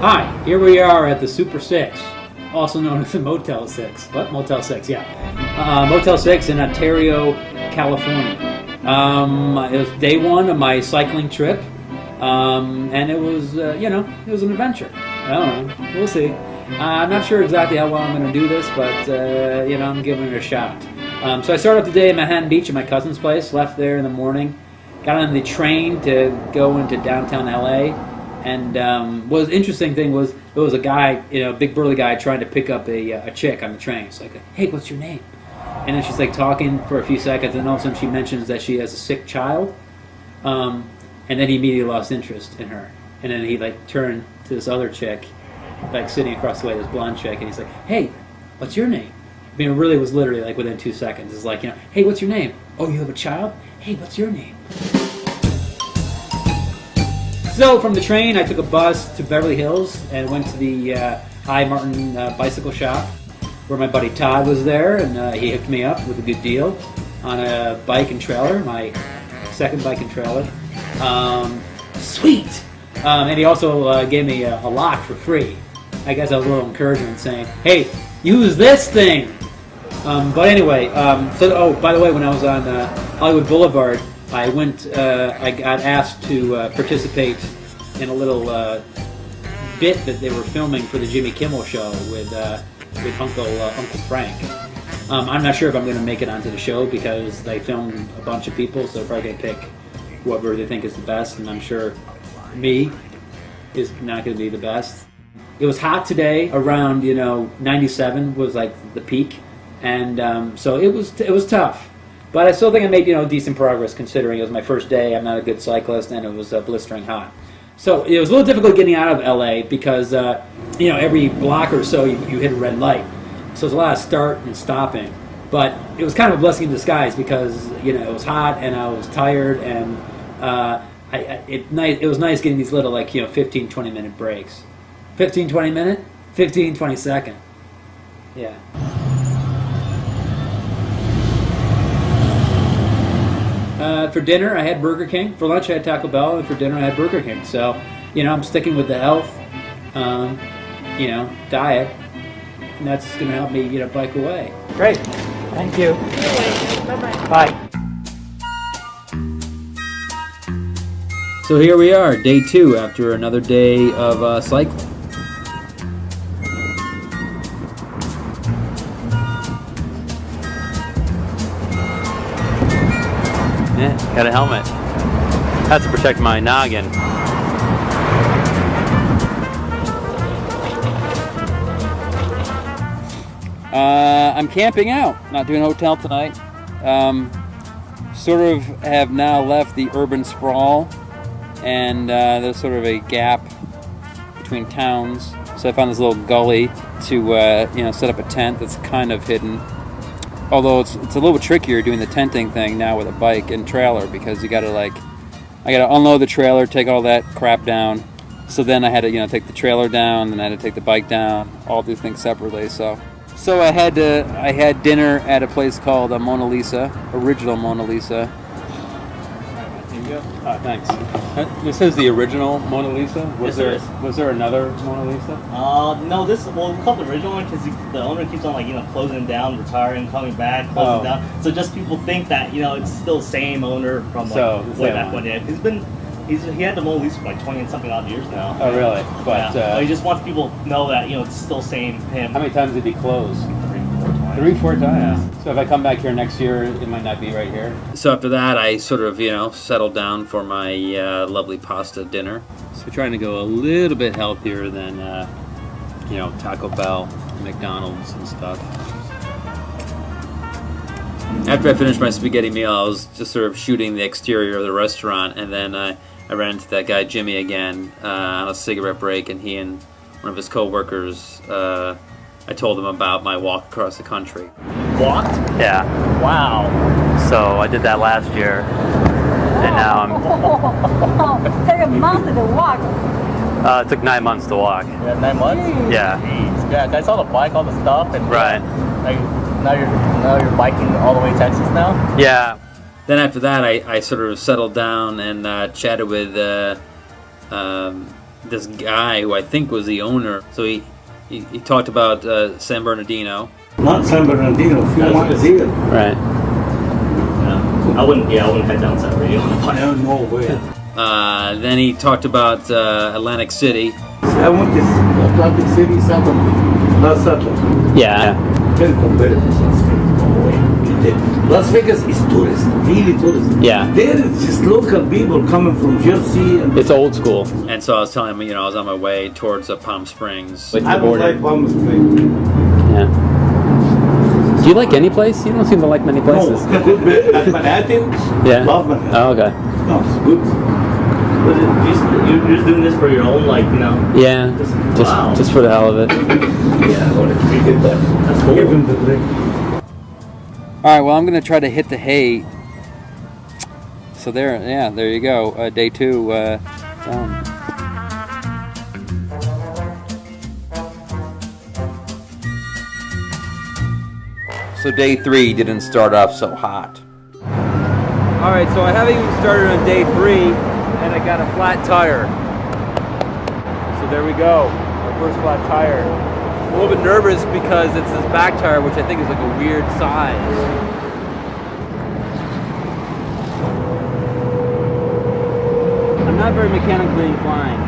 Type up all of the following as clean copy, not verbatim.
Hi, here we are at the Super 6, also known as the Motel 6. What? Motel 6, yeah. Motel 6 in Ontario, California. It was day one of my cycling trip, and it was, it was an adventure. I don't know. We'll see. I'm not sure exactly how well I'm going to do this, but, I'm giving it a shot. So I started off the day at Manhattan Beach at my cousin's place, left there in the morning, got on the train to go into downtown LA, and what was interesting thing was there was a guy, big burly guy trying to pick up a chick on the train. It's like, hey, what's your name? And then she's like talking for a few seconds, and all of a sudden she mentions that she has a sick child, and then he immediately lost interest in her. And then he like turned to this other chick, like sitting across the way, this blonde chick, and he's like, hey, what's your name? I mean, it really was literally like within 2 seconds. It's like, hey, what's your name? Oh, you have a child? Hey, what's your name? So from the train, I took a bus to Beverly Hills and went to the Hi Martin bicycle shop, where my buddy Todd was there, and he hooked me up with a good deal on a bike and trailer, my second bike and trailer. Sweet! And he also gave me a lock for free. I guess that was a little encouragement saying, hey, use this thing! But anyway, by the way, when I was on Hollywood Boulevard, I got asked to participate in a little bit that they were filming for the Jimmy Kimmel Show with Uncle Frank. I'm not sure if I'm going to make it onto the show because they filmed a bunch of people, so they're probably going to pick whoever they think is the best, and I'm sure me is not going to be the best. It was hot today, around 97 was like the peak, and so it was tough. But I still think I made decent progress considering it was my first day. I'm not a good cyclist, and it was blistering hot. So it was a little difficult getting out of LA because every block or so you hit a red light. So there's a lot of start and stopping. But it was kind of a blessing in disguise because it was hot and I was tired, and it was nice getting these little 15, 20 minute breaks. 15, 20 minute, 15, 20 second. Yeah. For dinner, I had Burger King. For lunch, I had Taco Bell, and for dinner, I had Burger King. So, I'm sticking with the health, diet, and that's going to help me, bike away. Great. Thank you. Bye-bye. Bye. So here we are, day 2 after another day of cycling. Got a helmet. That's to protect my noggin. I'm camping out, not doing a hotel tonight. Sort of have now left the urban sprawl, and there's sort of a gap between towns. So I found this little gully to set up a tent that's kind of hidden. Although it's a little bit trickier doing the tenting thing now with a bike and trailer because you gotta I gotta unload the trailer, take all that crap down. So then I had to take the trailer down, then I had to take the bike down, all do things separately. So I had dinner at a place called Mona Lisa, original Mona Lisa. Oh, thanks. This is the original Mona Lisa. Was there another Mona Lisa? No. We call it the original one because the owner keeps on closing down, retiring, coming back, closing down. So just people think that it's still the same owner from way back when. Yeah, he had the Mona Lisa for 20 and something odd years now. Oh really? But he just wants people to know that it's still same him. How many times did he close? 3, 4 times. 3, 4 times. Yeah. So if I come back here next year, it might not be right here. So after that, I sort of settled down for my lovely pasta dinner. So trying to go a little bit healthier than Taco Bell, McDonald's, and stuff. After I finished my spaghetti meal, I was just sort of shooting the exterior of the restaurant, and then I ran into that guy Jimmy again on a cigarette break, and he and one of his co-workers. I told him about my walk across the country. Walked? Yeah. Wow. So I did that last year, and now I'm... Took a month to walk. It took 9 months to walk. Yeah, 9 months? Yeah. Jeez. Yeah, I saw the bike, all the stuff, and right. Now you're biking all the way to Texas now? Yeah. Then after that, I sort of settled down and chatted with this guy who I think was the owner. So he talked about San Bernardino. Not San Bernardino, a few miles here. Right. Yeah. I wouldn't head down San Bernardino. No way. Then he talked about Atlantic City. I went to Atlantic City, last Saturday. Yeah. Very competitive with Las Vegas. No way. Las Vegas is tourist, really tourist. Yeah. There is just local people coming from Jersey. And It's old school. And so I was telling him, you know, I was on my way towards Palm Springs. I don't like Palm Springs. Yeah. Do you like any place? You don't seem to like many places. No, good Manhattan. Yeah. Love Manhattan. Oh, okay. No, it's good. You're just doing this for your own, like, you know? Yeah. Just for the hell of it. Yeah, I want to get that. That's cool. Give him the drink. All right, well, I'm going to try to hit the hay. So there you go. Day 2 done. So day 3 didn't start off so hot. All right, so I haven't even started on day 3, and I got a flat tire. So there we go, our first flat tire. I'm a little bit nervous because it's this back tire, which I think is like a weird size. I'm not very mechanically inclined.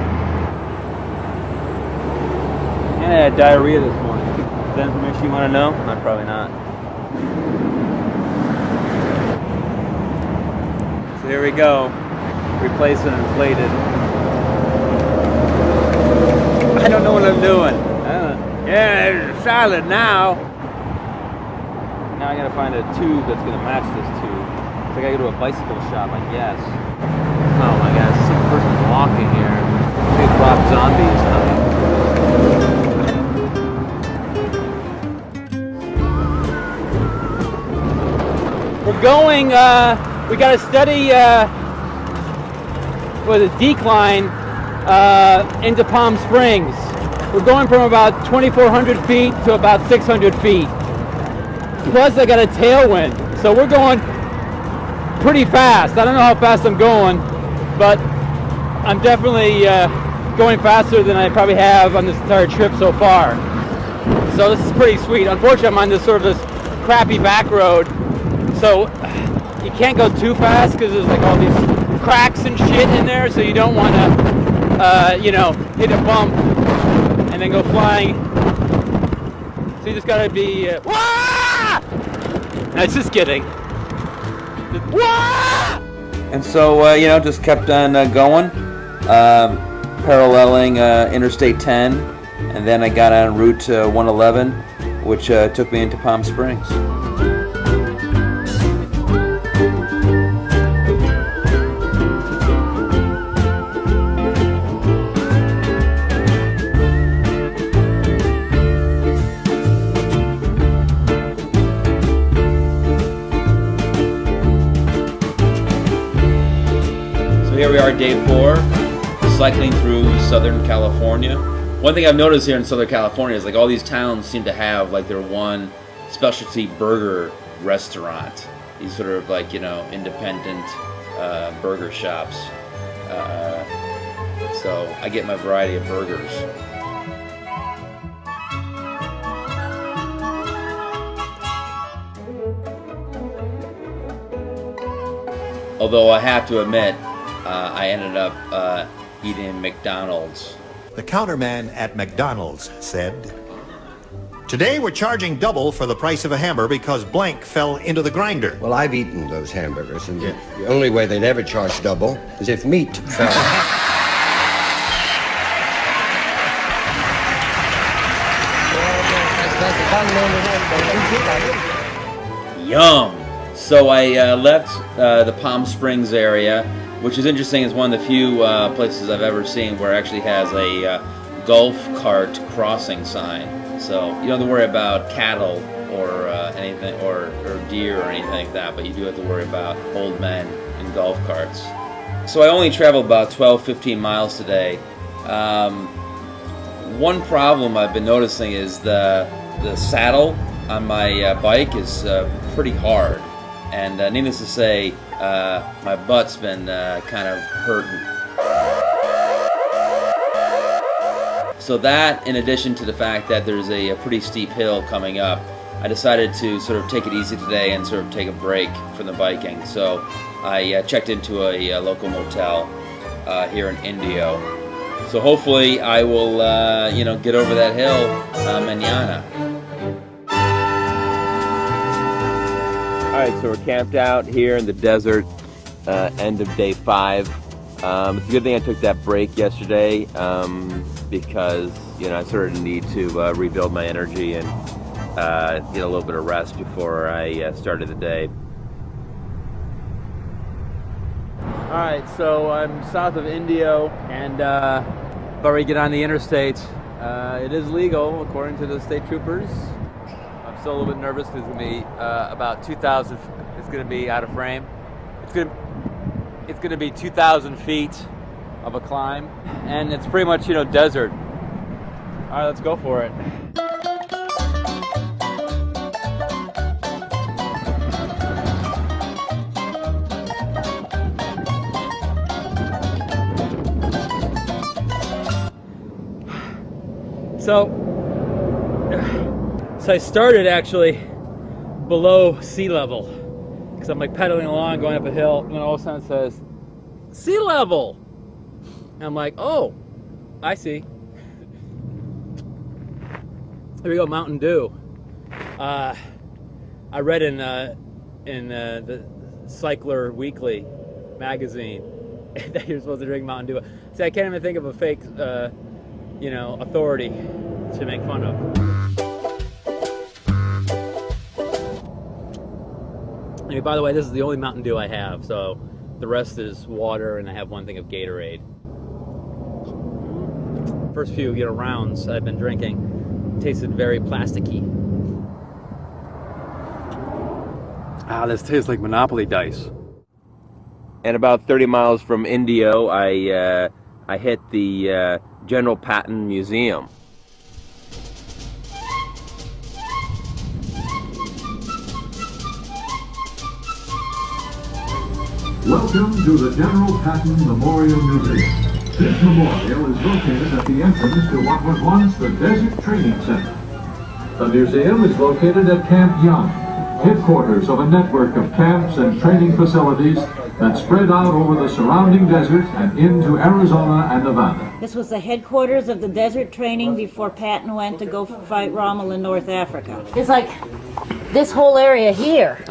And I had diarrhea this morning. Is that information you want to know? I'm probably not. So here we go. Replace an inflated. I don't know what I'm doing. Yeah, it's solid now. Now I gotta find a tube that's gonna match this tube. So I gotta go to a bicycle shop, I guess. Oh my God, some person's walking here. Big Rob Zombie is coming. We're going, we got a steady, decline into Palm Springs. We're going from about 2,400 feet to about 600 feet. Plus I got a tailwind, so we're going pretty fast. I don't know how fast I'm going, but I'm definitely going faster than I probably have on this entire trip so far. So this is pretty sweet. Unfortunately, I'm on this sort of this crappy back road, so you can't go too fast because there's like all these cracks and shit in there, so you don't want to, hit a bump and then go flying. So you just gotta be, No, just kidding. And so, just kept on going, paralleling Interstate 10, and then I got on Route 111, which took me into Palm Springs. Here we are, day 4, cycling through Southern California. One thing I've noticed here in Southern California is like all these towns seem to have like their one specialty burger restaurant. These sort of like, independent burger shops. So I get my variety of burgers. Although I have to admit, I ended up eating McDonald's. The counterman at McDonald's said, "Today we're charging double for the price of a hamburger because blank fell into the grinder." Well, I've eaten those hamburgers, and the only way they'd ever charge double is if meat fell. Yum! So I left the Palm Springs area, which is interesting. It's one of the few places I've ever seen where it actually has a golf cart crossing sign. So you don't have to worry about cattle or anything, or deer or anything like that, but you do have to worry about old men in golf carts. So I only traveled about 12-15 miles today. One problem I've been noticing is the saddle on my bike is pretty hard. And needless to say, my butt's been kind of hurting. So that, in addition to the fact that there's a pretty steep hill coming up, I decided to sort of take it easy today and sort of take a break from the biking. So I checked into a local motel here in Indio. So hopefully I will, get over that hill mañana. All right, so we're camped out here in the desert, end of day 5. It's a good thing I took that break yesterday because, I sort of need to rebuild my energy and get a little bit of rest before I started the day. All right, so I'm south of Indio and before we get on the interstate, it is legal according to the state troopers. I'm still a little bit nervous because it's going to be about 2,000. It's going to be out of frame. It's going to be 2,000 feet of a climb, and it's pretty much desert. All right, let's go for it. So I started actually below sea level because I'm like pedaling along, going up a hill, and then all of a sudden it says sea level. And I'm like, oh, I see. Here we go, Mountain Dew. I read in the Cycler Weekly magazine that you're supposed to drink Mountain Dew. See, I can't even think of a fake authority to make fun of. Anyway, by the way, this is the only Mountain Dew I have, so the rest is water, and I have one thing of Gatorade. First few rounds I've been drinking tasted very plasticky. This tastes like Monopoly dice. And about 30 miles from Indio, I hit the General Patton Museum. Welcome to the General Patton Memorial Museum. This memorial is located at the entrance to what was once the Desert Training Center. The museum is located at Camp Young, headquarters of a network of camps and training facilities that spread out over the surrounding desert and into Arizona and Nevada. This was the headquarters of the desert training before Patton went to go fight Rommel in North Africa. It's like this whole area here.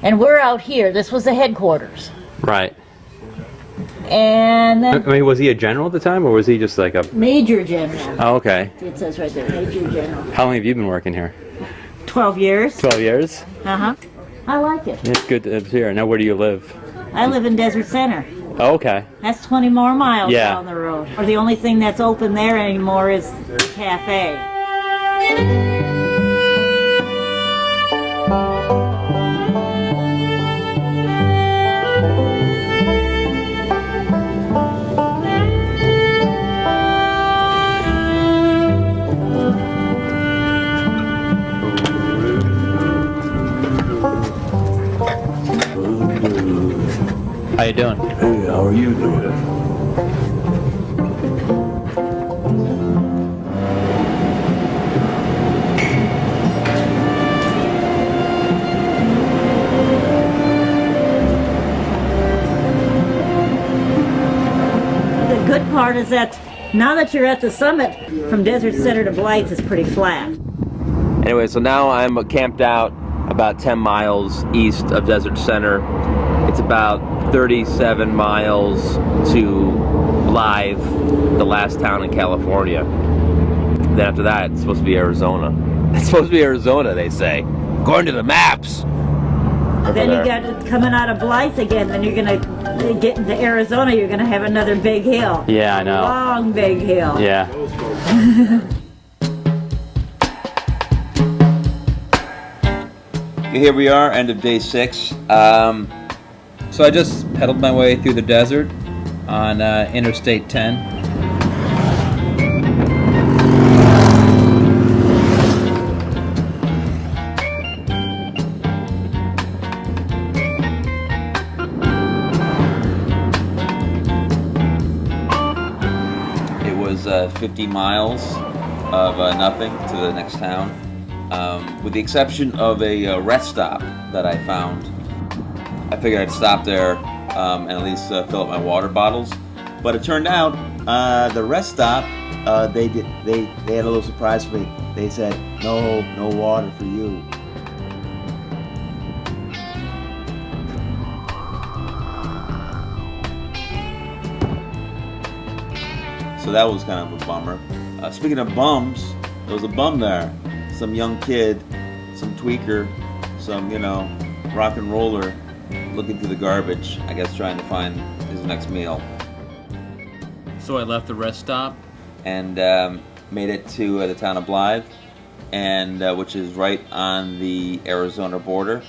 And we're out here. This was the headquarters. Right. And then... I mean, was he a general at the time, or was he just like a... Major general. Oh, okay. It says right there, Major General. How long have you been working here? 12 years. 12 years? I like it. It's good to live here. Now, where do you live? I live in Desert Center. Oh, okay. That's 20 more miles down the road. Or the only thing that's open there anymore is the cafe. How you doing? Hey, how are you doing? The good part is that now that you're at the summit, from Desert Center to Blythe is pretty flat. Anyway, so now I'm camped out about 10 miles east of Desert Center. It's about 37 miles to Blythe, the last town in California. Then after that, it's supposed to be Arizona. It's supposed to be Arizona, they say, according to the maps. Then you got coming out of Blythe again, then you're going to get into Arizona, you're going to have another big hill. Yeah, I know. Long big hill. Yeah. Here we are, end of day 6. So I just pedaled my way through the desert on Interstate 10. It was 50 miles of nothing to the next town, with the exception of a rest stop that I found. I figured I'd stop there and at least fill up my water bottles. But it turned out the rest stop, they had a little surprise for me. They said, no water for you. So that was kind of a bummer. Speaking of bums, there was a bum there. Some young kid, some tweaker, some, rock and roller looking through the garbage, I guess trying to find his next meal. So I left the rest stop and made it to the town of Blythe, and which is right on the Arizona border.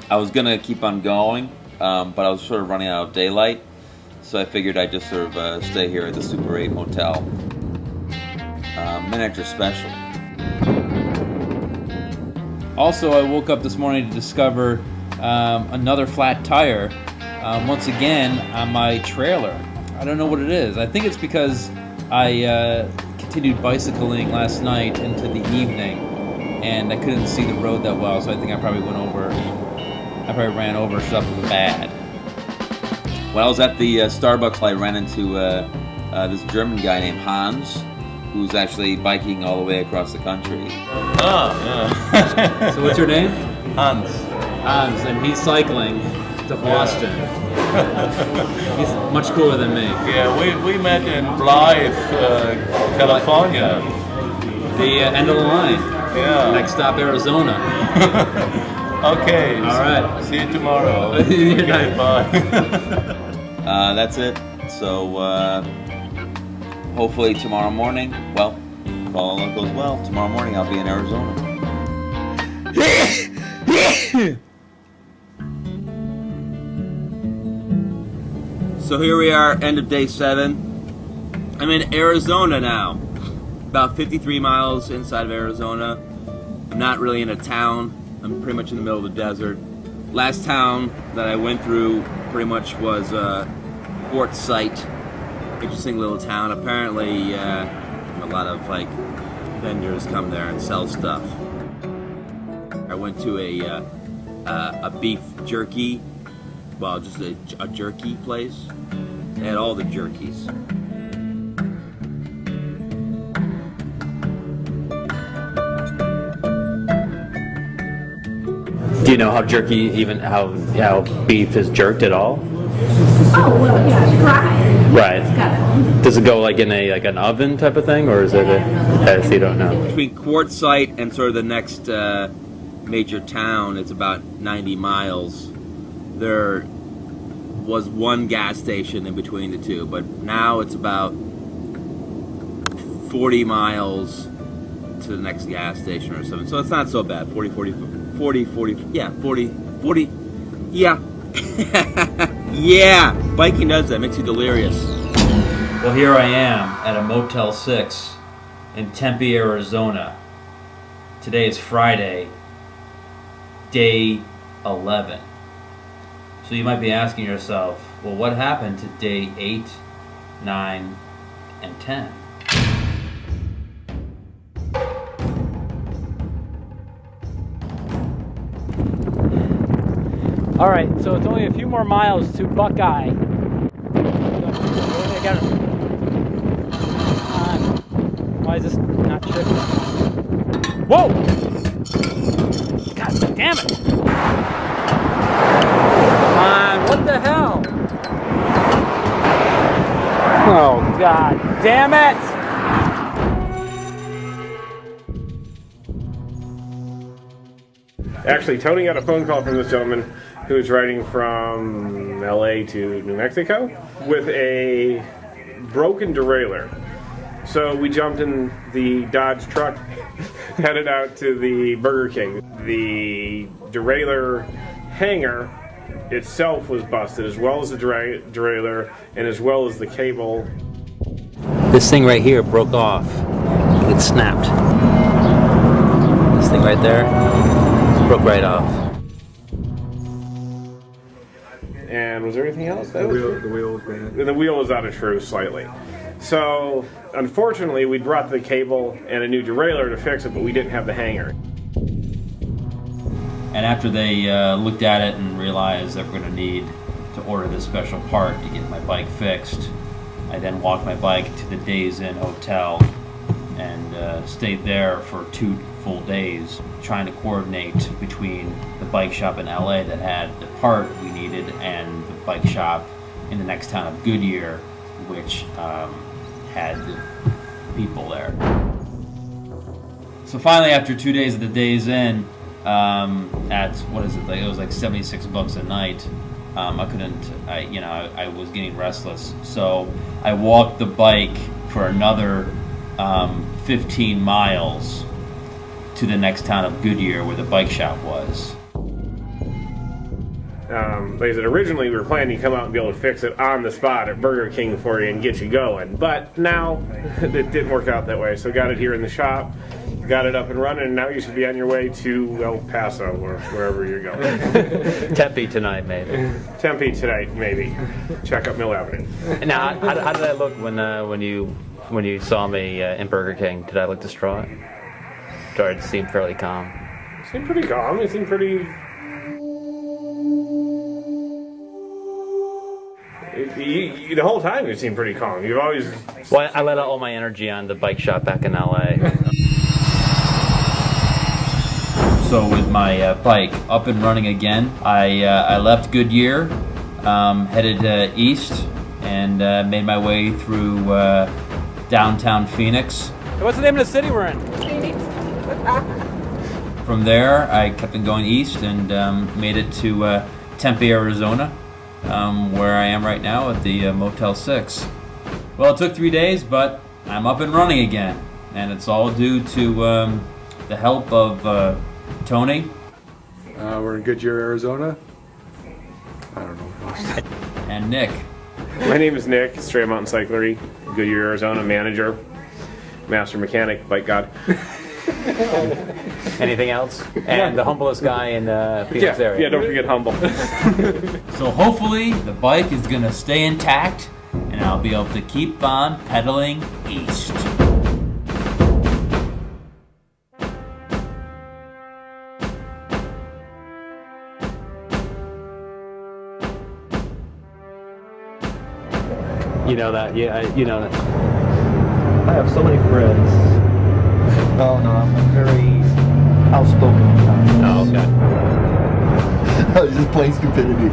I was gonna keep on going, but I was sort of running out of daylight, so I figured I'd just sort of stay here at the Super 8 Motel. Miniature special. Also, I woke up this morning to discover another flat tire, once again on my trailer. I don't know what it is. I think it's because I continued bicycling last night into the evening, and I couldn't see the road that well, so I think I probably ran over stuff that was bad. When I was at the Starbucks, I ran into this German guy named Hans, who's actually biking all the way across the country. Oh, yeah. So what's your name? Hans. Hans, and he's cycling to Boston. He's much cooler than me. Yeah, we met in Blythe, California. The end of the line. Yeah. Next stop, Arizona. Okay. All right. See you tomorrow. Okay, bye. That's it. So hopefully tomorrow morning, well, if all goes well, tomorrow morning I'll be in Arizona. So here we are, end of day 7. I'm in Arizona now, about 53 miles inside of Arizona. I'm not really in a town. I'm pretty much in the middle of the desert. Last town that I went through pretty much was Quartzsite. Interesting little town. Apparently, a lot of vendors come there and sell stuff. I went to a beef jerky, well, just a jerky place. They had all the jerkies. Do you know how how beef is jerked at all? Oh, well, yeah, dry. Right. Does it go in an oven type of thing, or is it so you don't know? Between Quartzsite and sort of the next major town, it's about 90 miles. There was one gas station in between the two, but now it's about 40 miles to the next gas station or something. So it's not so bad. 40, yeah. Yeah, biking does that, makes you delirious. Well, here I am at a Motel 6 in Tempe, Arizona. Today is Friday, day 11. So you might be asking yourself, well, what happened to day 8, 9, and 10? All right, so it's only a few more miles to Buckeye. Why is this not shifting? Whoa! God damn it! Come on, what the hell? Oh, God damn it! Actually, Tony got a phone call from this gentleman who was riding from LA to New Mexico with a broken derailleur. So we jumped in the Dodge truck, headed out to the Burger King. The derailleur hanger itself was busted, as well as the derailleur and as well as the cable. This thing right here broke off. It snapped. This thing right there broke right off. And was there anything else? The wheel was bad. The wheel was out of true slightly. So, unfortunately, we brought the cable and a new derailleur to fix it, but we didn't have the hanger. And after they looked at it and realized that we're going to need to order this special part to get my bike fixed, I then walked my bike to the Days Inn Hotel and stayed there for 2 full days trying to coordinate between the bike shop in LA that had the part we needed and the bike shop in the next town of Goodyear, which had people there. So finally, after 2 days of the Days Inn, at what is it? Like, it was like $76 a night. I couldn't. I was getting restless, so I walked the bike for another 15 miles to the next town of Goodyear, where the bike shop was. Like I said, originally we were planning to come out and be able to fix it on the spot at Burger King for you and get you going, but now it didn't work out that way. So got it here in the shop, got it up and running, and now you should be on your way to El Paso or wherever you're going. Tempe tonight, maybe. Tempe tonight, maybe. Check out Mill Avenue. Now, how did I look when you saw me in Burger King? Did I look distraught? Or did it seem fairly calm? It seemed pretty calm. It seemed pretty. The whole time it seemed pretty calm. You've always. Well, I let out all my energy on the bike shop back in LA. So with my bike up and running again, I left Goodyear, headed east, and made my way through downtown Phoenix. What's the name of the city we're in? Phoenix. From there, I kept on going east and made it to Tempe, Arizona, where I am right now at the Motel 6. Well, it took 3 days, but I'm up and running again, and it's all due to the help of Tony. We're in Goodyear, Arizona. I don't know. And Nick. My name is Nick, Stray Mountain Cyclery, Goodyear, Arizona, manager, master mechanic, bike god. Anything else? And the humblest guy in Phoenix area. Yeah, don't forget humble. So hopefully the bike is going to stay intact and I'll be able to keep on pedaling east. You know that, yeah, you know that. I have so many friends. Oh no, I'm very outspoken. Oh, okay. I was just plain stupidity.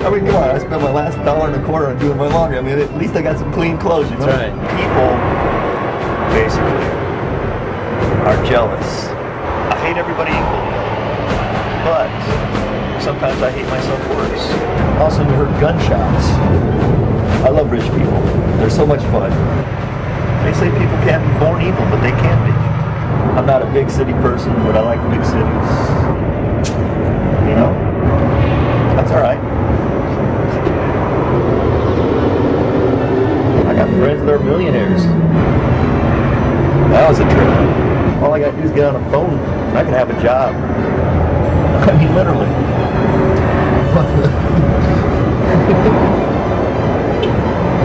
I mean, come on, I spent my last $1.25 on doing my laundry. I mean, at least I got some clean clothes, you know? That's right. People, basically, are jealous. I hate everybody equally. But sometimes I hate myself worse. Also, you heard gunshots. I love rich people. They're so much fun. They say people can't be born evil, but they can be. I'm not a big city person, but I like big cities. You know? That's alright. I got friends that are millionaires. That was a trip. All I gotta do is get on a phone, and I can have a job. I mean, literally.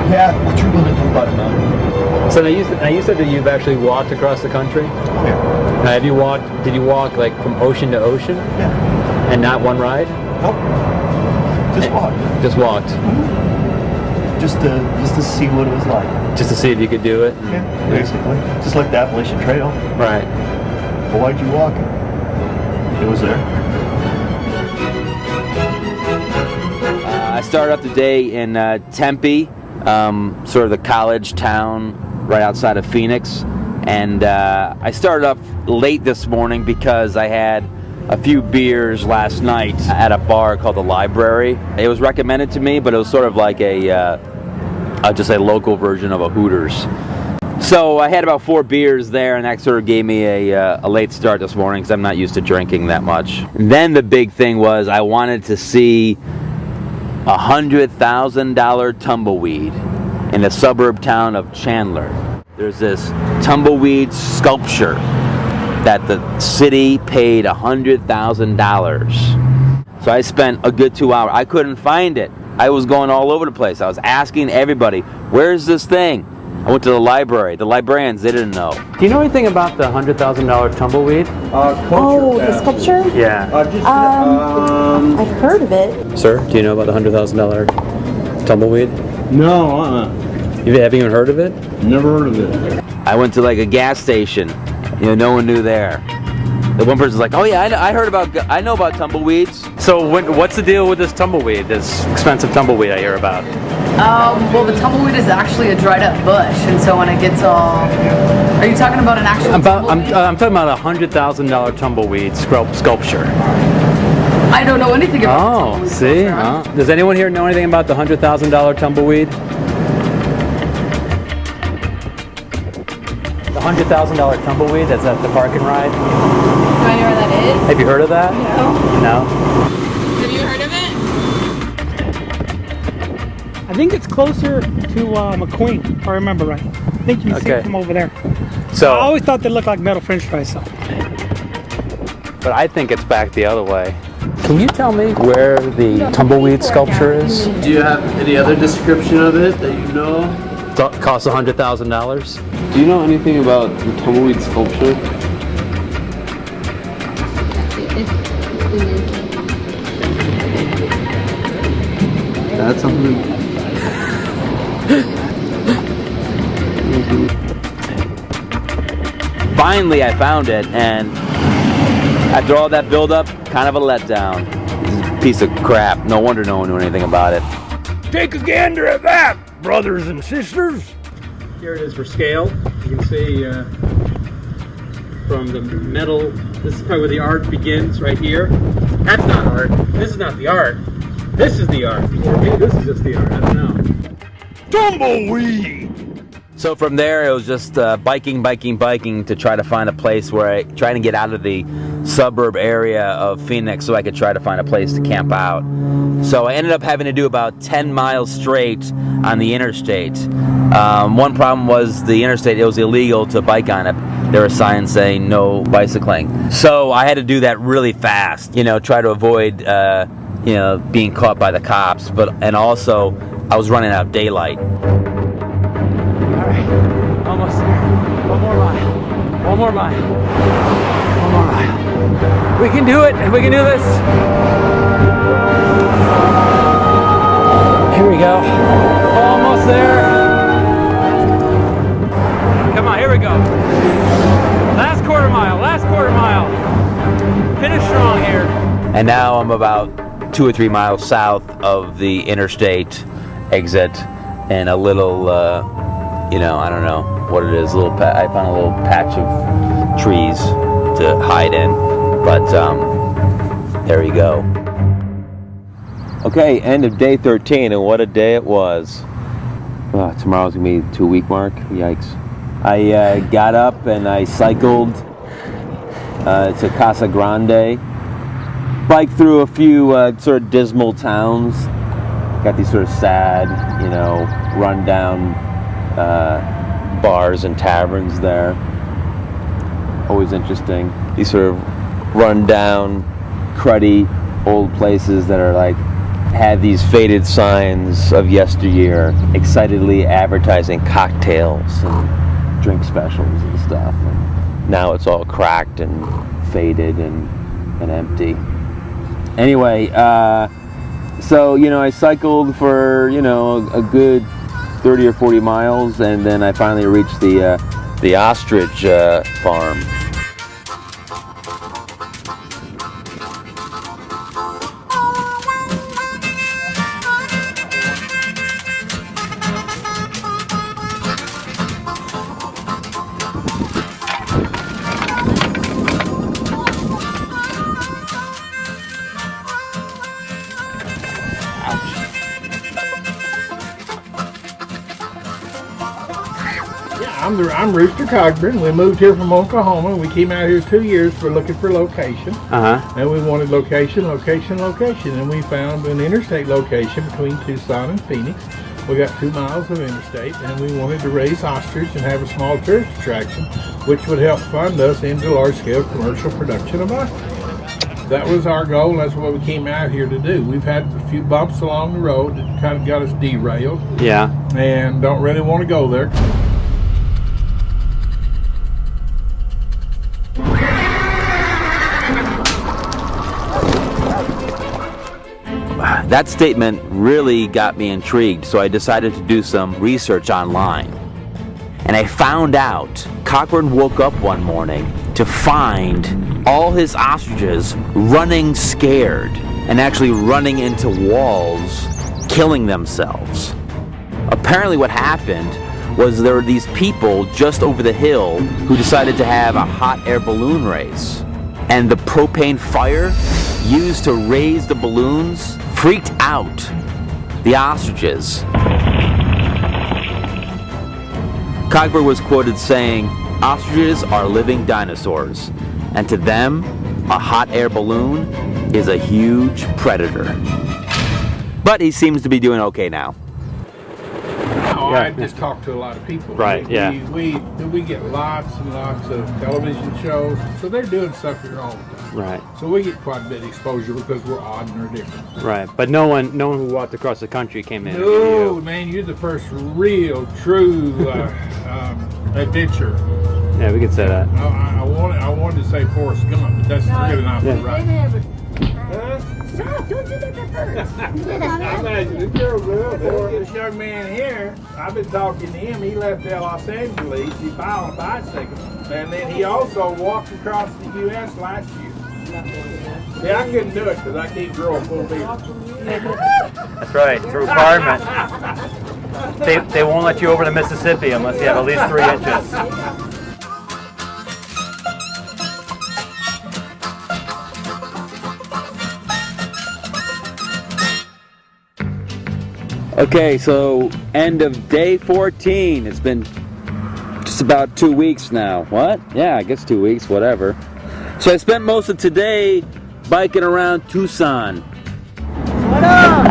Yeah, what you gonna do about it now? So now you said that you've actually walked across the country? Yeah. Now, did you walk like from ocean to ocean? Yeah. And not one ride? Nope. Just walked. Just walked? Mm-hmm. Just to see what it was like. Just to see if you could do it? Yeah, basically. Just like the Appalachian Trail. Right. But why'd you walk it? It was there. I started up the day in Tempe, sort of the college town right outside of Phoenix, and I started up late this morning because I had a few beers last night at a bar called The Library. It was recommended to me, but it was sort of like just a local version of a Hooters. So I had about 4 beers there, and that sort of gave me a late start this morning because I'm not used to drinking that much. And then the big thing was I wanted to see a $100,000 tumbleweed in the suburb town of Chandler. There's this tumbleweed sculpture that the city paid $100,000. So I spent a good 2 hours. I couldn't find it. I was going all over the place. I was asking everybody, where's this thing? I went to the library. The librarians, they didn't know. Do you know anything about the $100,000 tumbleweed? Oh, the sculpture? Yeah. I've heard of it. Sir, do you know about the $100,000 tumbleweed? No, You haven't even heard of it? never heard of it. I went to like a gas station. No one knew there. The one person's like, oh yeah, I know about tumbleweeds. So what's the deal with this tumbleweed, this expensive tumbleweed I hear about? Well, the tumbleweed is actually a dried up bush, and so when it gets all... Are you talking about an actual I'm talking about a $100,000 tumbleweed sculpture. I don't know anything about Oh, see? Does anyone here know anything about the $100,000 tumbleweed? The $100,000 tumbleweed that's at the park and ride? Do I know where that is? Have you heard of that? No. Have you heard of it? I think it's closer to McQueen, if I remember right. I think you can see it from over there. So I always thought they looked like metal French fries. So. But I think it's back the other way. Can you tell me where the tumbleweed sculpture is? Do you have any other description of it that you know? Costs $100,000. Do you know anything about the tumbleweed sculpture? That's something. Finally, I found it, and after all that build-up, kind of a letdown. Piece of crap. No wonder no one knew anything about it. Take a gander at that, brothers and sisters. Here it is for scale. You can see from the metal, this is probably where the art begins, right here. That's not art. This is not the art. This is the art. Or maybe this is just the art. I don't know. Tumbleweed! So from there, it was just biking to try to find a place where trying to get out of the suburb area of Phoenix so I could try to find a place to camp out. So I ended up having to do about 10 miles straight on the interstate. One problem was the interstate, it was illegal to bike on it. There were signs saying no bicycling. So I had to do that really fast, try to avoid being caught by the cops, and also I was running out of daylight. Almost there. One more mile. One more mile. One more mile. We can do it. We can do this. Here we go. Almost there. Come on, here we go. Last quarter mile. Last quarter mile. Finish strong here. And now I'm about 2 or 3 miles south of the interstate exit and a little, I don't know what it is. I found a little patch of trees to hide in, but there you go. Okay, end of day 13, and what a day it was. Oh, tomorrow's gonna be the 2-week mark. Yikes. I got up and I cycled to Casa Grande. Biked through a few sort of dismal towns. Got these sort of sad, run-down bars and taverns there. Always interesting. These sort of run-down, cruddy old places that are had these faded signs of yesteryear, excitedly advertising cocktails and drink specials and stuff. And now it's all cracked and faded and empty. Anyway, so I cycled for a good 30 or 40 miles, and then I finally reached the ostrich farm. I'm Rooster Cogburn. We moved here from Oklahoma. We came out here 2 years for looking for location. And we wanted location. And we found an interstate location between Tucson and Phoenix. We got 2 miles of interstate, and we wanted to raise ostrich and have a small tourist attraction, which would help fund us into large-scale commercial production of ostrich. that was our goal. That's what we came out here to do. We've had a few bumps along the road that kind of got us derailed. Yeah. And don't really want to go there. That statement really got me intrigued, so I decided to do some research online. And I found out Cochran woke up one morning to find all his ostriches running scared and actually running into walls, killing themselves. Apparently what happened was there were these people just over the hill who decided to have a hot air balloon race. And the propane fire used to raise the balloons freaked out the ostriches. Cogburn was quoted saying, "Ostriches are living dinosaurs, and to them, a hot air balloon is a huge predator." But he seems to be doing okay now. Oh, I just talked to a lot of people. Right, yeah. We get lots and lots of television shows, so they're doing stuff here all the time. Right. So we get quite a bit of exposure because we're odd and we're different. Right, but no one who walked across the country came in. No, man, you're the first real, true adventure. Yeah, we could say that. I wanted to say Forrest Gump, but that's really not right. Stop! Don't do that to first. This young man here, I've been talking to him. He left Los Angeles. He bought on a bicycle, and then he also walked across the U.S. last year. Yeah, I couldn't do it because I can't grow a full beard. That's right. It's a requirement. They won't let you over to Mississippi unless you have at least 3 inches. Okay, so end of day 14. It's been just about 2 weeks now. What? Yeah, I guess 2 weeks, whatever. So I spent most of today biking around Tucson. What up?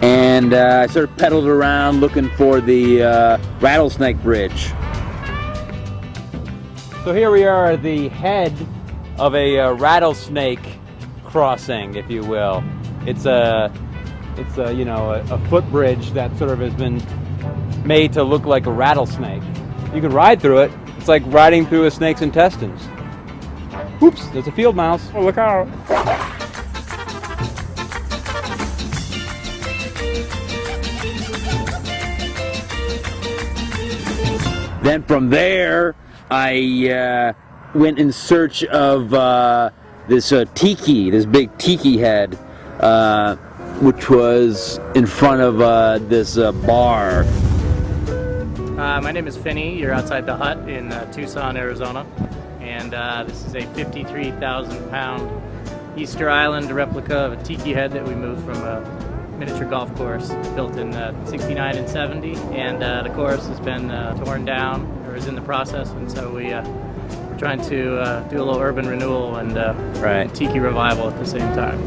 And I sort of pedaled around looking for the Rattlesnake Bridge. So here we are at the head of a rattlesnake crossing, if you will. It's a footbridge that sort of has been made to look like a rattlesnake. You can ride through it. It's like riding through a snake's intestines. Oops, there's a field mouse. Oh, look out. Then from there, I went in search of this tiki, this big tiki head, which was in front of this bar. My name is Finney. You're outside the hut in Tucson, Arizona. And this is a 53,000-pound Easter Island replica of a tiki head that we moved from a miniature golf course built in 69 and 70. And the course has been torn down, or is in the process. And so we're trying to do a little urban renewal and tiki revival at the same time.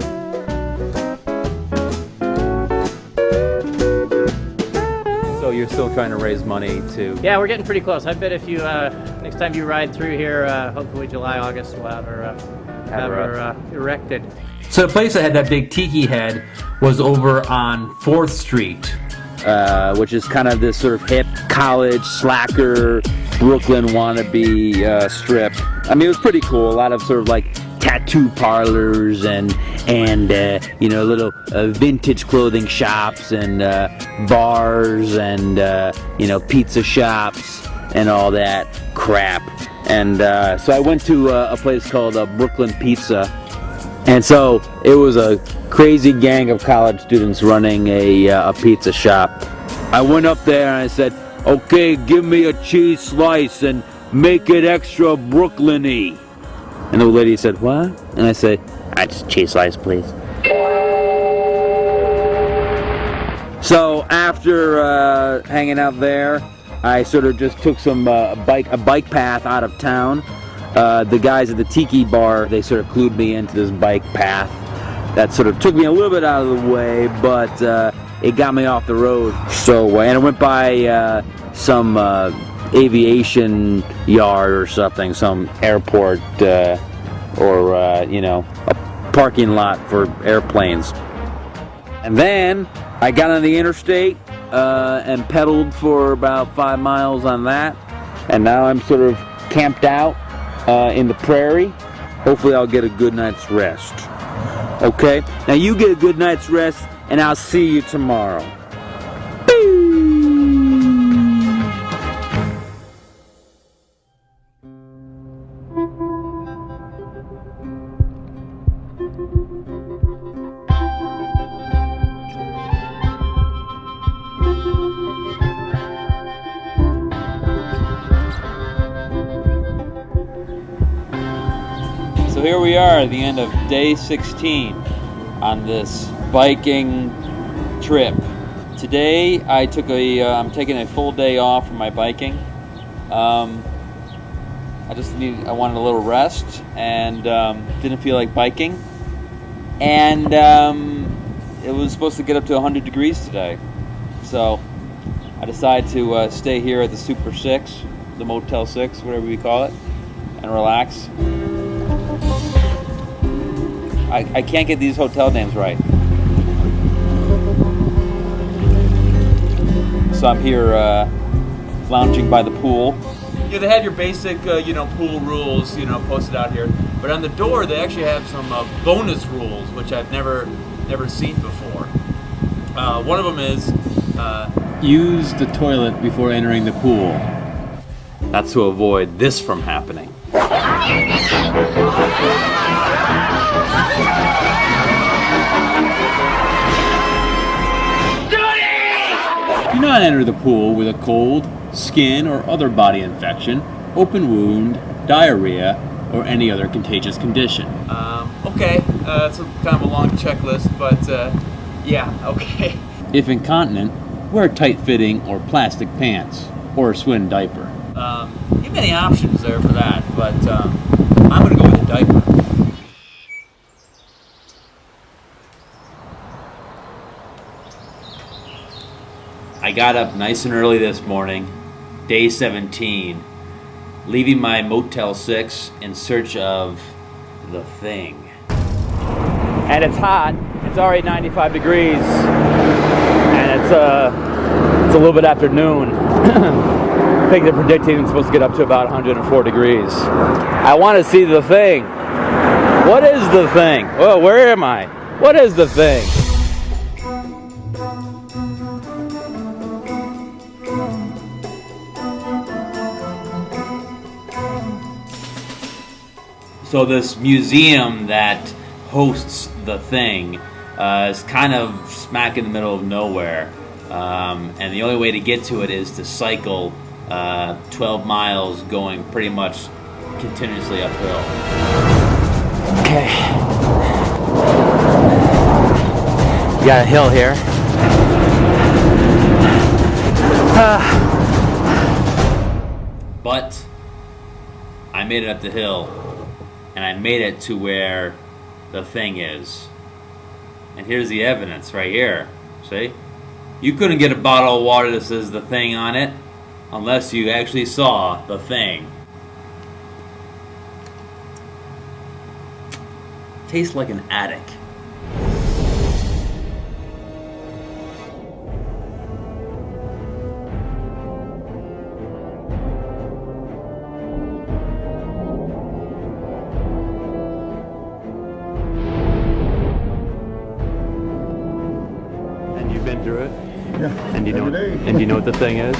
You're still trying to raise money to... Yeah, we're getting pretty close. I bet if you, next time you ride through here, hopefully July, August, we'll have her erected. So the place that had that big tiki head was over on 4th Street. Which is kind of this sort of hip, college, slacker, Brooklyn wannabe strip. I mean, it was pretty cool. A lot of sort of like tattoo parlors and little vintage clothing shops and bars and pizza shops and all that crap. And so I went to a place called Brooklyn Pizza, and so it was a crazy gang of college students running a pizza shop. I went up there and I said, "Okay, give me a cheese slice and make it extra Brooklyn-y." And the lady said, "What?" And I said, "Just cheese slice, please." So after hanging out there, I sort of just took some a bike path out of town. The guys at the tiki bar, they sort of clued me into this bike path that sort of took me a little bit out of the way, but it got me off the road. So and I went by some aviation yard or something, some airport or you know, a parking lot for airplanes. And then I got on the interstate and pedaled for about 5 miles on that, and now I'm sort of camped out in the prairie. Hopefully I'll get a good night's rest. Okay, now you get a good night's rest, and I'll see you tomorrow. So here we are at the end of day 16 on this biking trip. Today I'm taking a full day off from my biking. I wanted a little rest and didn't feel like biking. And it was supposed to get up to 100 degrees today. So I decided to stay here at the Super 6, the Motel 6, whatever we call it, and relax. I can't get these hotel names right. So I'm here lounging by the pool. Yeah, they have your basic, pool rules, posted out here. But on the door, they actually have some bonus rules, which I've never seen before. One of them is use the toilet before entering the pool. That's to avoid this from happening. Do not enter the pool with a cold, skin, or other body infection, open wound, diarrhea, or any other contagious condition. Okay, it's kind of a long checklist, but yeah, okay. If incontinent, wear tight-fitting or plastic pants, or a swim diaper. You have many options there for that, but I'm going to go with a diaper. I got up nice and early this morning, day 17, leaving my Motel 6 in search of the thing. And it's hot. It's already 95 degrees, and it's a little bit after noon. I think they're predicting it's supposed to get up to about 104 degrees. I want to see the thing. What is the thing? Oh, where am I? What is the thing? So this museum that hosts the thing is kind of smack in the middle of nowhere. And the only way to get to it is to cycle 12 miles going pretty much continuously uphill. Okay. We got a hill here. But I made it up the hill. And I made it to where the thing is. And here's the evidence right here. See? You couldn't get a bottle of water that says the thing on it unless you actually saw the thing. Tastes like an attic. Been through it? Yeah. And you know every day. And you know what the thing is?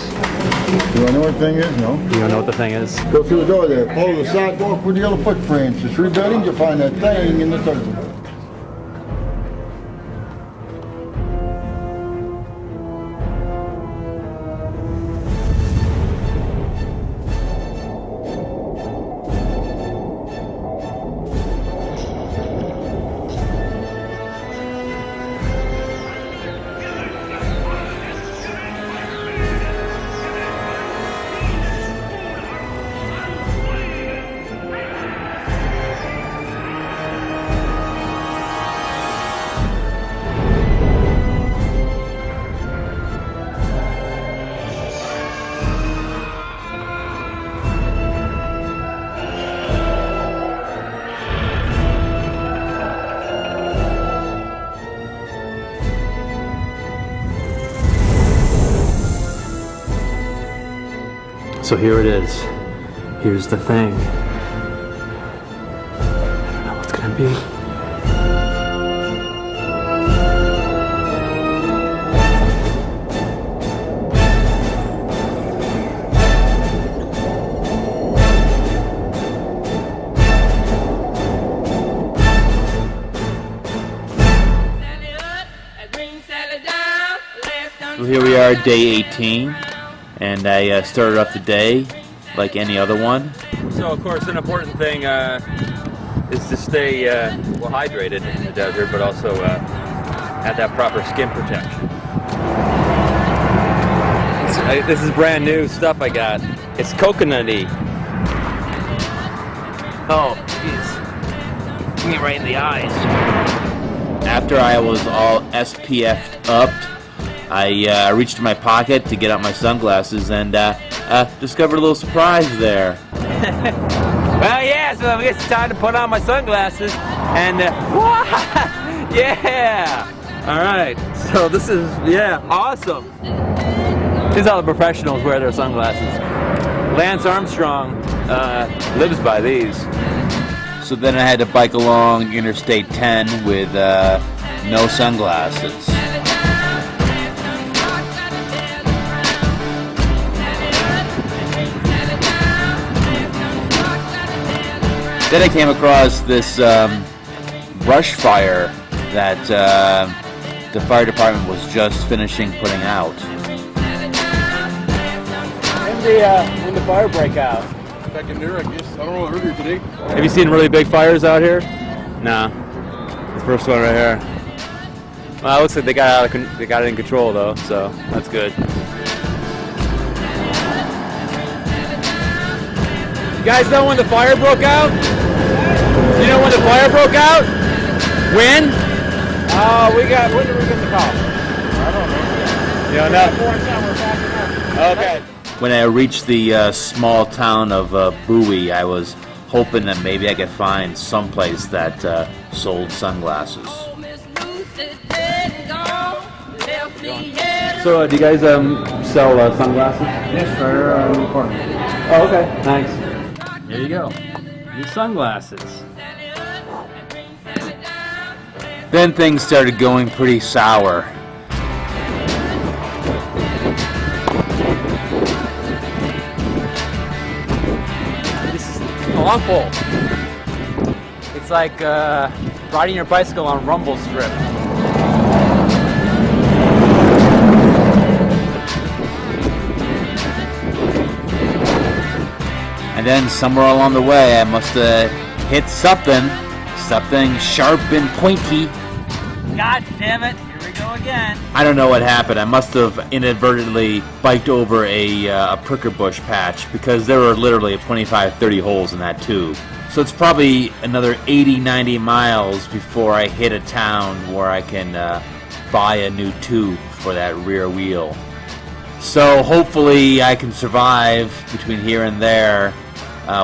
Do I know what the thing is? No. You don't know what the thing is? Go through the door there. Follow the sidewalk with the yellow footprints. There's 3 buildings. You'll find that thing in the third one. So here it is. Here's the thing. I don't know what's gonna be. So here we are, day 18, and I started off the day like any other one. So of course an important thing is to stay well hydrated in the desert, but also have that proper skin protection. This is brand new stuff I got. It's coconutty. Oh, jeez. Hit me right in the eyes. After I was all SPF'd up, I reached in my pocket to get out my sunglasses and discovered a little surprise there. Well, yeah, so I guess it's time to put on my sunglasses and yeah! Alright, so this is, yeah, awesome. This is how the professionals wear their sunglasses. Lance Armstrong lives by these. So then I had to bike along Interstate 10 with no sunglasses. Then I came across this brush fire that the fire department was just finishing putting out. When the fire break out? Back in there, I guess. I don't know, earlier today. Have you seen really big fires out here? Nah. The first one right here. Well, it looks like they got it in control though, so that's good. You guys know when the fire broke out? You know when the fire broke out? When? When did we get the call? I don't know. You don't know? Okay. When I reached the small town of Bowie, I was hoping that maybe I could find someplace that sold sunglasses. So, do you guys sell sunglasses? Yes, right around the corner. Oh, okay. Thanks. Here you go. New sunglasses. Then things started going pretty sour. This is awful. It's like riding your bicycle on rumble strip. And then somewhere along the way, I must have hit something sharp and pointy. God damn it! Here we go again. I don't know what happened. I must have inadvertently biked over a pricker bush patch because there were literally 25-30 holes in that tube. So it's probably another 80-90 miles before I hit a town where I can buy a new tube for that rear wheel. So hopefully I can survive between here and there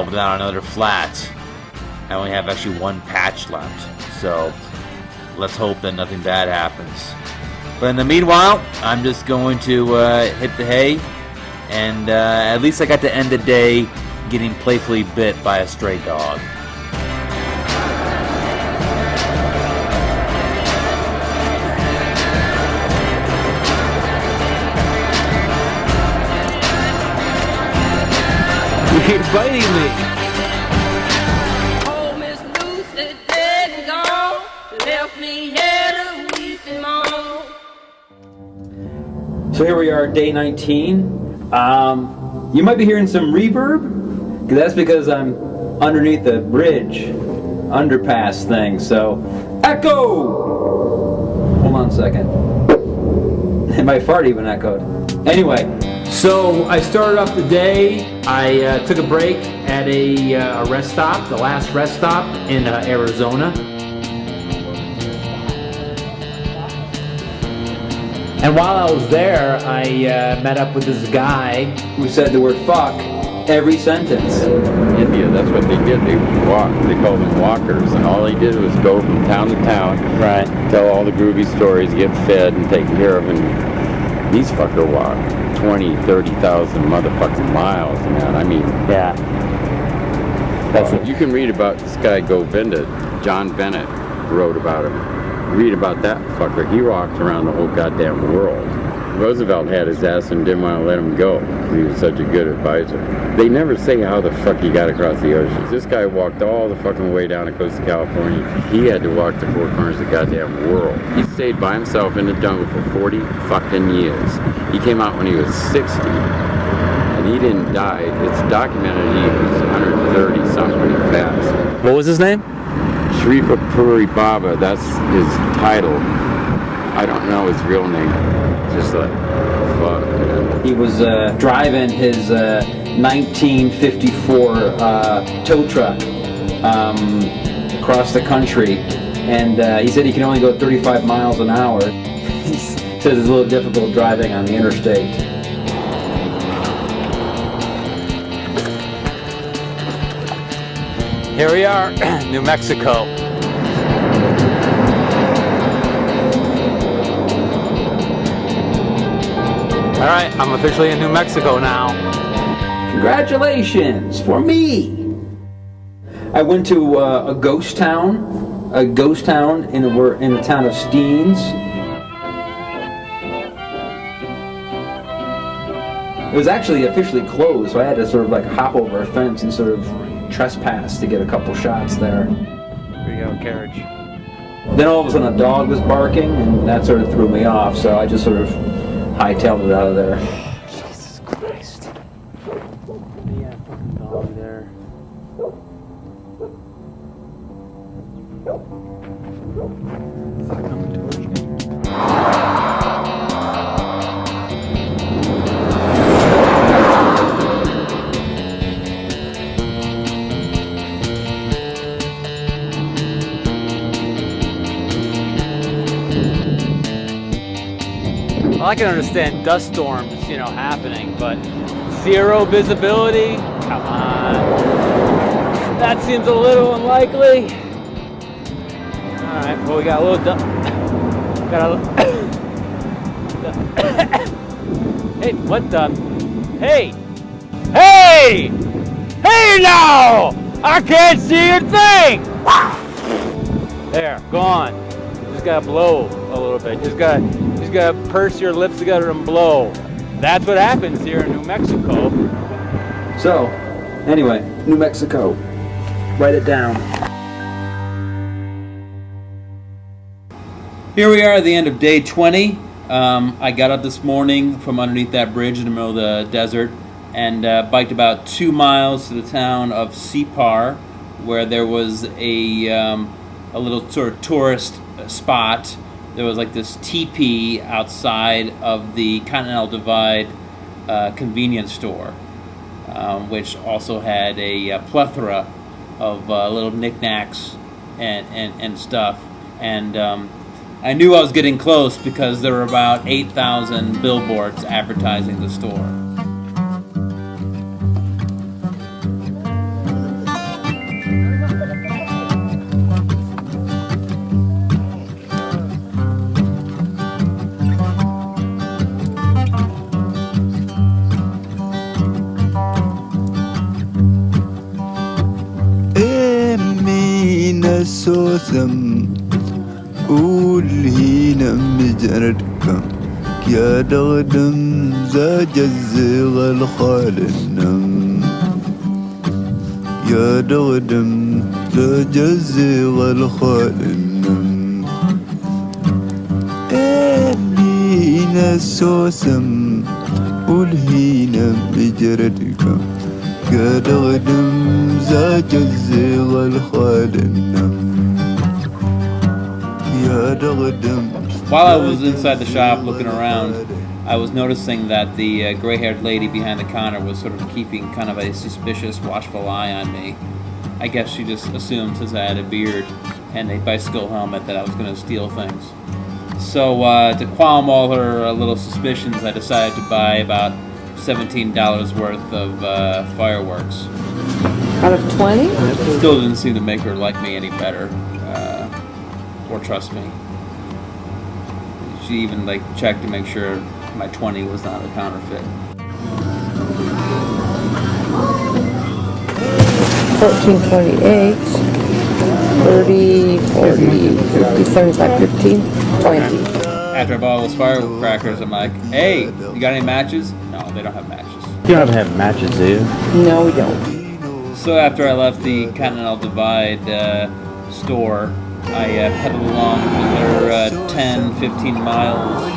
without another flat. I only have actually one patch left, so let's hope that nothing bad happens. But in the meanwhile, I'm just going to hit the hay, and at least I got to end the day getting playfully bit by a stray dog. You keep biting me. Oh, Miss Lucy dead and gone, left me here to weep and moan. So here we are, day 19. You might be hearing some reverb, because that's because I'm underneath the bridge, underpass thing, so echo! Hold on a second. And my fart even echoed. Anyway, so I started off the day. I took a break at a rest stop, the last rest stop in Arizona. And while I was there, I met up with this guy who said the word fuck every sentence. India, that's what they did. They walked. They called them walkers, and all they did was go from town to town, right? Tell all the groovy stories, get fed and taken care of, and These fucker walk 20, 30,000 motherfucking miles, man. I mean, yeah. That's you can read about this guy Govinda. John Bennett wrote about him. Read about that fucker. He walked around the whole goddamn world. Roosevelt had his ass and didn't want to let him go. He was such a good advisor. They never say how the fuck he got across the oceans. This guy walked all the fucking way down the coast of California. He had to walk the four corners of the goddamn world. He stayed by himself in the jungle for 40 fucking years. He came out when he was 60. And he didn't die. It's documented he was 130 something when he passed. What was his name? Shriva Puri Baba. That's his title. I don't know his real name. Just like, fuck, man. He was driving his 1954 tow truck across the country, and he said he can only go 35 miles an hour. He says it's a little difficult driving on the interstate. Here we are, New Mexico. All right, I'm officially in New Mexico now. Congratulations for me! I went to a ghost town in the town of Steens. It was actually officially closed, so I had to sort of like hop over a fence and sort of trespass to get a couple shots there. Here you go, carriage. Then all of a sudden a dog was barking, and that sort of threw me off, so I just sort of hightailed it out of there. Jesus Christ. Yeah, fucking dog there. Is that coming towards me? Well, I can understand dust storms, happening, but zero visibility? Come on. That seems a little unlikely. Alright, well, we got a little Hey, what the? Hey! Hey! Hey now! I can't see a thing! There, gone. Just gotta blow a little bit. Just gotta purse your lips together and blow. That's what happens here in New Mexico. So, anyway, New Mexico. Write it down. Here we are at the end of day 20. I got up this morning from underneath that bridge in the middle of the desert and biked about 2 miles to the town of Separ, where there was a little sort of tourist spot. There was like this teepee outside of the Continental Divide convenience store, which also had a plethora of little knickknacks and stuff. And I knew I was getting close because there were about 8,000 billboards advertising the store. سوسم قول هنا مجردكم يا دغدم زاج الزيغ الخال النم يا دغدم زاج الزيغ الخال النم هنا سوسم قول هنا مجردكم يا دغدم زاج الزيغ الخال النم While I was inside the shop looking around, I was noticing that the gray-haired lady behind the counter was sort of keeping kind of a suspicious, watchful eye on me. I guess she just assumed since I had a beard and a bicycle helmet that I was going to steal things. So to qualm all her little suspicions, I decided to buy about $17 worth of fireworks. Out of 20? It still didn't seem to make her like me any better. Or trust me. She even checked to make sure my 20 was not a counterfeit. 1428, 30, 40, 50, 75, 15, 20. After I bought all those firecrackers, I'm like, hey, you got any matches? No, they don't have matches. You don't have matches, do you? No, we don't. So after I left the Continental Divide store, I pedaled along for another 10, 15 miles.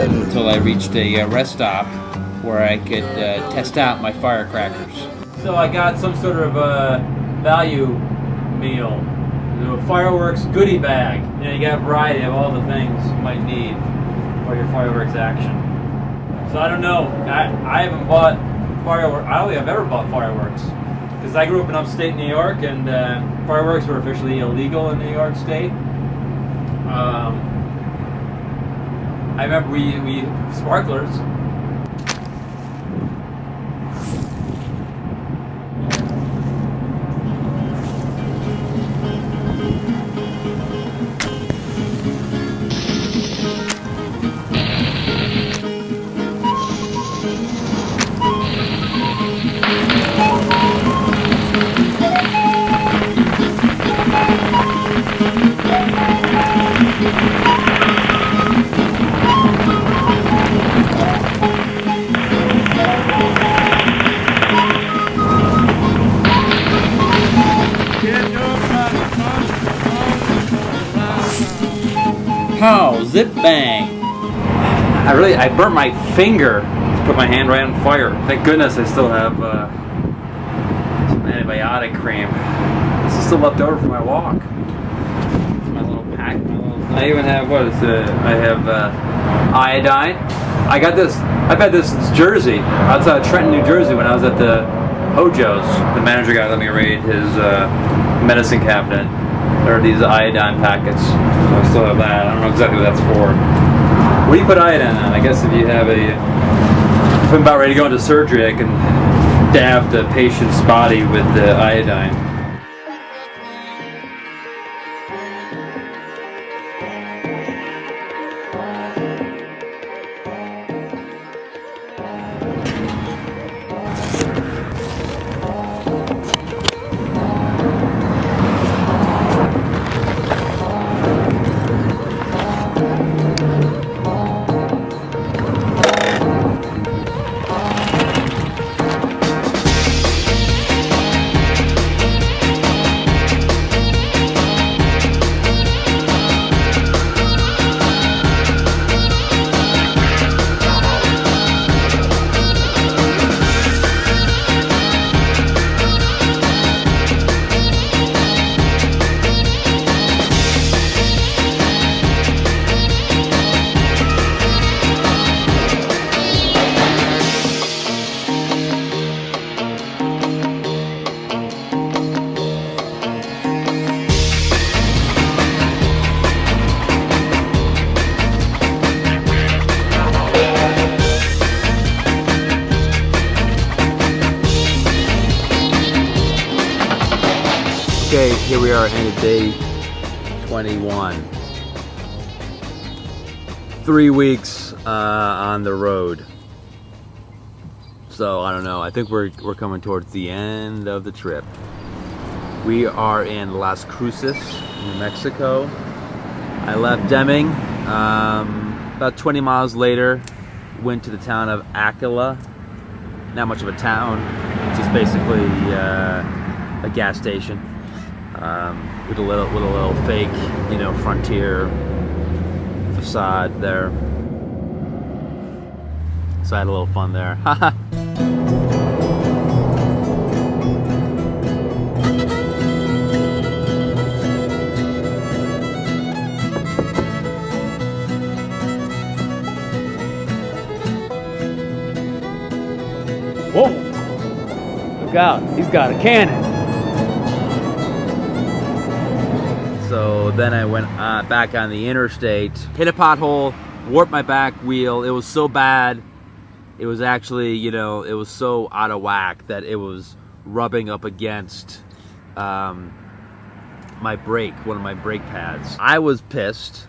Until I reached a rest stop where I could test out my firecrackers. So I got some sort of value meal. A fireworks goodie bag. You know, you got a variety of all the things you might need for your fireworks action. So I don't know. I haven't bought fireworks. I don't think I've ever bought fireworks because I grew up in upstate New York, and fireworks were officially illegal in New York State. I remember we sparklers. Pow! Zip bang! I burnt my finger to put my hand right on fire. Thank goodness I still have some antibiotic cream. This is still left over from my walk. It's my little pack. I even have I have iodine. I've had this jersey outside of Trenton, New Jersey when I was at the Hojo's. The manager guy let me raid his medicine cabinet. There are these iodine packets. I still have that. I don't know exactly what that's for. What do you put iodine on? I guess if I'm about ready to go into surgery, I can dab the patient's body with the iodine. Okay, here we are at the end of day 21. 3 weeks on the road. So I don't know. I think we're coming towards the end of the trip. We are in Las Cruces, New Mexico. I left Deming. About 20 miles later, went to the town of Aquila. Not much of a town. It's just basically a gas station. With a little fake, frontier facade there. So I had a little fun there. Whoa! Look out, he's got a cannon. So then I went back on the interstate, hit a pothole, warped my back wheel. It was so bad. It was actually, it was so out of whack that it was rubbing up against my brake, one of my brake pads. I was pissed.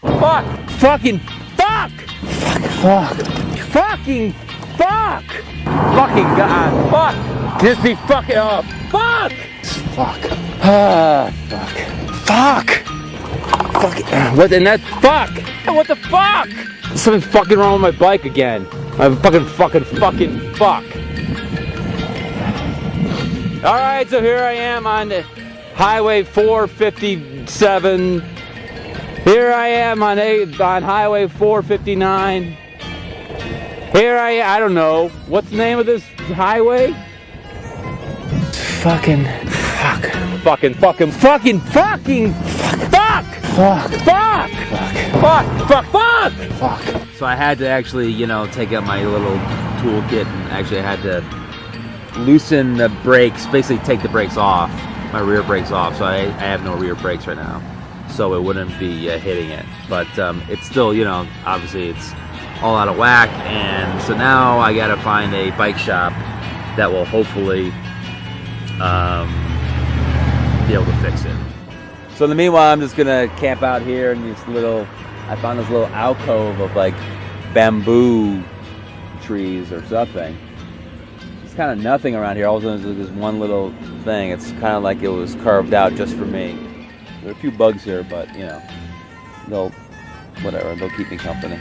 Fuck! Fucking fuck! Fuck! Fucking fuck! Fucking God! Fuck! Just be fucking up! Fuck! Fuck! Fuck! Fuck! Fuck! What in that? Fuck! What the fuck? Something's fucking wrong with my bike again. I'm fucking fuck. All right, so here I am on the Highway 457. Here I am on Highway 459. Here I don't know. What's the name of this highway? Fucking fuck. Fuck. So I had to actually, you know, take out my little toolkit and actually had to loosen the brakes, basically take the brakes off, my rear brakes off. So I have no rear brakes right now, so it wouldn't be hitting it. But it's still, you know, obviously it's all out of whack. And so now I gotta find a bike shop that will hopefully be able to fix it. So in the meanwhile, I'm just gonna camp out here in this little, I found this little alcove of like bamboo trees or something. It's kind of nothing around here. All of a sudden there's this one little thing. It's kind of like it was carved out just for me. There are a few bugs here, but you know, they'll keep me company.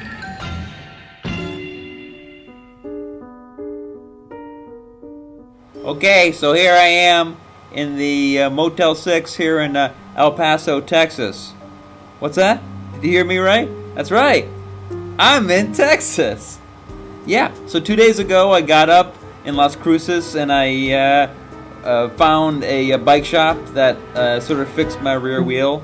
Okay, so here I am in the Motel 6 here in El Paso, Texas. What's that? Did you hear me right? That's right. I'm in Texas. Yeah, so 2 days ago I got up in Las Cruces and I found a bike shop that sort of fixed my rear wheel.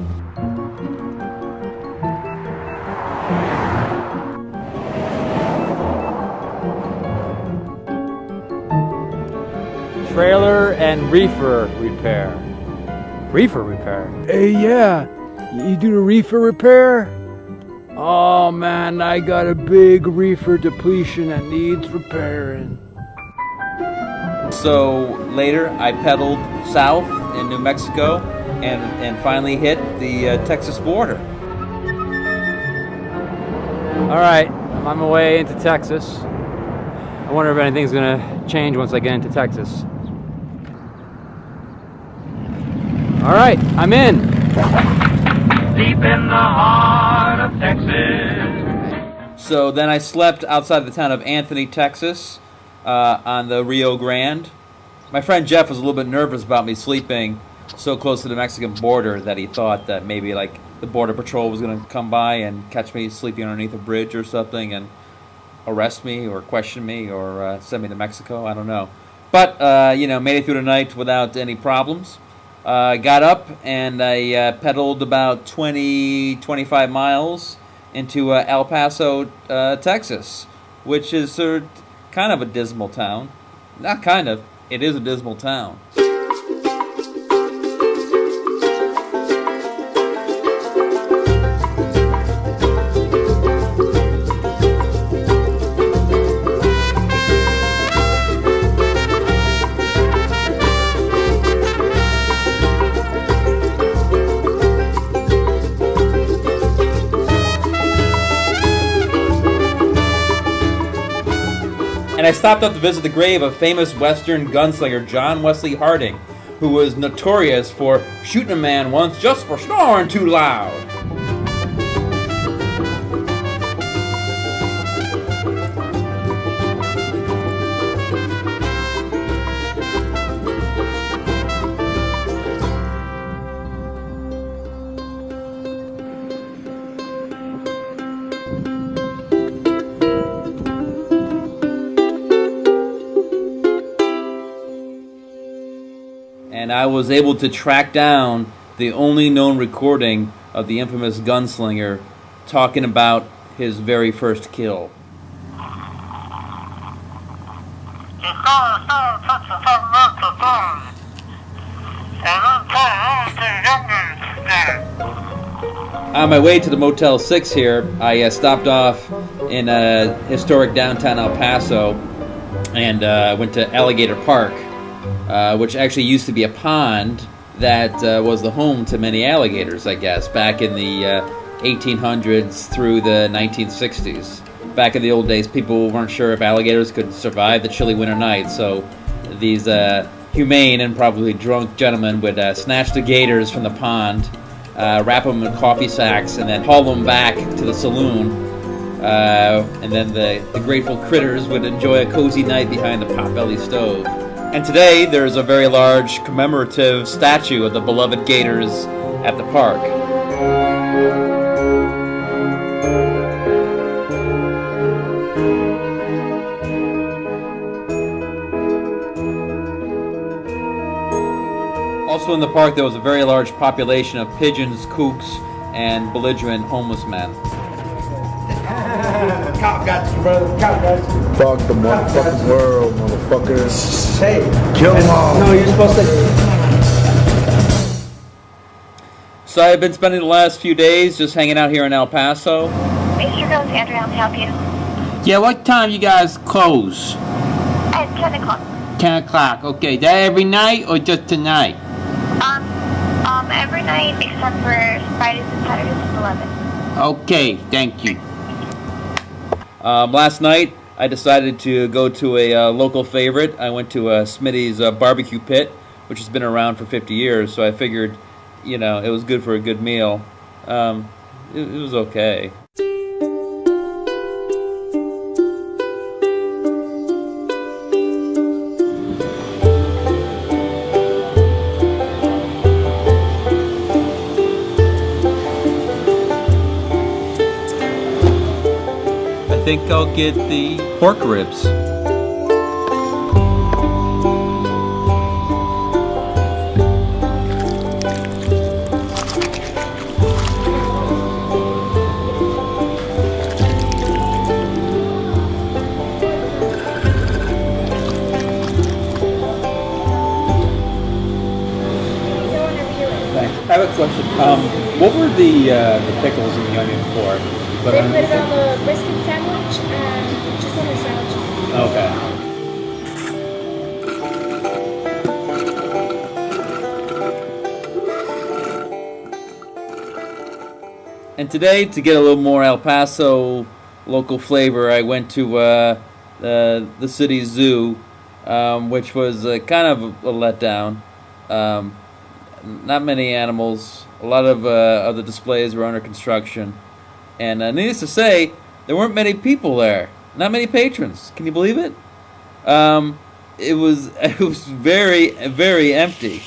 Trailer and reefer repair. Reefer repair? Hey, yeah. You do the reefer repair? Oh man, I got a big reefer depletion that needs repairing. So later I pedaled south in New Mexico and finally hit the Texas border. All right, I'm on my way into Texas. I wonder if anything's gonna change once I get into Texas. All right, I'm in. Deep in the heart of Texas. So then I slept outside the town of Anthony, Texas, on the Rio Grande. My friend Jeff was a little bit nervous about me sleeping so close to the Mexican border that he thought that maybe like the border patrol was going to come by and catch me sleeping underneath a bridge or something and arrest me or question me or send me to Mexico. I don't know. But, you know, made it through the night without any problems. Got up and I pedaled about 25 miles into El Paso, Texas, which is kind of a dismal town. Not kind of, it is a dismal town. And I stopped up to visit the grave of famous Western gunslinger John Wesley Harding, who was notorious for shooting a man once just for snoring too loud. And I was able to track down the only known recording of the infamous gunslinger talking about his very first kill. On my way to the Motel 6 here, I stopped off in historic downtown El Paso and went to Alligator Park. which actually used to be a pond that was the home to many alligators, I guess, back in the 1800s through the 1960s. Back in the old days, people weren't sure if alligators could survive the chilly winter night, so these humane and probably drunk gentlemen would snatch the gators from the pond, wrap them in coffee sacks, and then haul them back to the saloon. And then the grateful critters would enjoy a cozy night behind the potbelly stove. And today, there's a very large commemorative statue of the beloved gators at the park. Also in the park, there was a very large population of pigeons, kooks, and belligerent homeless men. Cop got you, brother. Cop got you. Fuck the motherfucking world, motherfuckers. Hey, kill them all. No, you're supposed to. So I've been spending the last few days just hanging out here in El Paso. Mr. Rose, Andrea, how may I help you? Yeah, what time you guys close? At 10 o'clock. 10 o'clock. Okay, that every night or just tonight? Every night except for Fridays and Saturdays at 11. Okay, thank you. Last night, I decided to go to a local favorite. I went to Smitty's barbecue pit, which has been around for 50 years, so I figured, you know, it was good for a good meal. It was okay. I think I'll get the pork ribs. I have a question. What were the pickles and the onions for? They put it on the brisket sandwich and just on the sandwiches. Okay. And today, to get a little more El Paso local flavor, I went to the city zoo, which was kind of a letdown. Not many animals. A lot of the displays were under construction. And needless to say, there weren't many people there. Not many patrons. Can you believe it? It was very, very empty.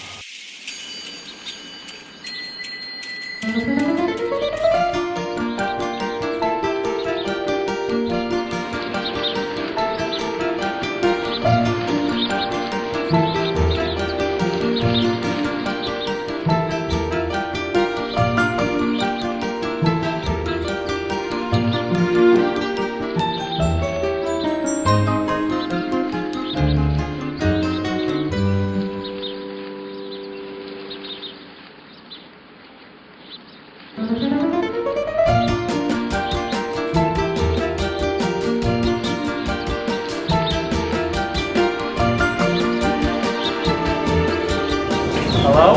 Hello?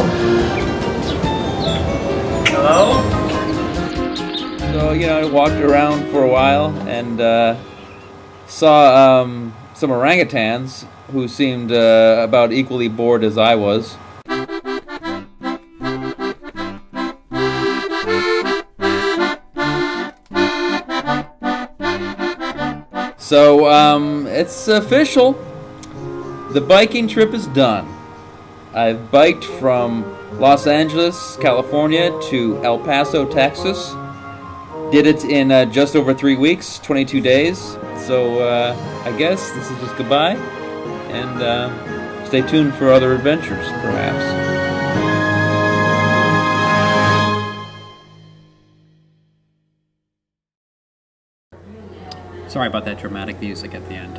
Hello? So, you know, I walked around for a while and saw some orangutans who seemed about equally bored as I was. So, it's official. The biking trip is done. I've biked from Los Angeles, California to El Paso, Texas. Did it in just over 3 weeks, 22 days. So I guess this is just goodbye. And stay tuned for other adventures, perhaps. Sorry about that dramatic music at the end.